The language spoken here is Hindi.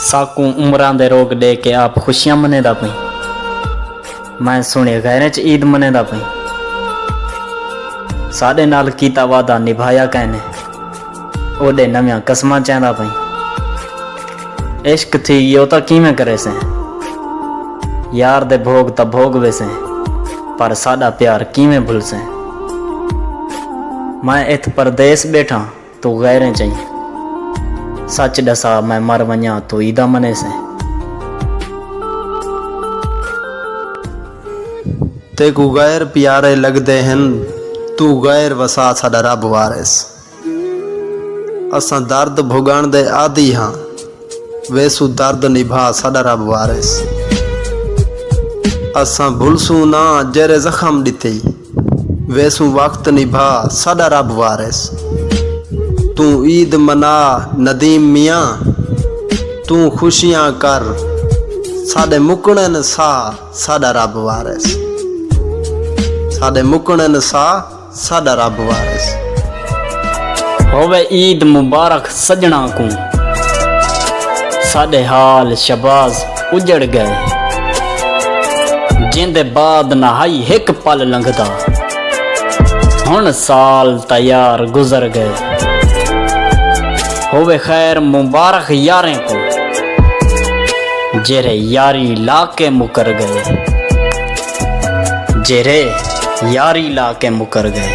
साकू उमरां दे रोग दे के आप खुशियां मनेदा पई। मैं सुने गैरें च ईद मनेदा पई। साडे नाल कीता वादा निभाया कहने, ओडे नव्यां कसमां चैंदा पई। इश्क थी यो तां किवें करे से, यार दे भोग तां भोग वेसे, पर साडा प्यार किवें भुल से। मैं इत परदेस बैठा तू गैरें चई, सच दसा मैं मर वञा तू ईदा मने से। तेकू गैर प्यारे लगदे हन, तू गैर वसा साडा रब वारिस। असां दर्द भुगण दे आदि हां, वेसू दर्द निभा साडा रब वारिस। असां भुलसूं ना जेरे जख्म दिते, वेसू वक्त निभा साडा रब वारिस। तू ईद मना नदीम मियाँ, तू खुशियां कर साडे मुकणन सा साडा रब वारिस। साडे मुकणन सा साडा रब वारिस। होवे ईद मुबारक सजना को, साडे हाल शबाज उजड़ गए। जिंदे बाद नहाई हिक पल लंघदा, हुण साल तैयार गुजर गए। होवे खैर मुबारक यारें को, जेरे यारी लाके मुकर गए। जेरे यारी लाके मुकर गए।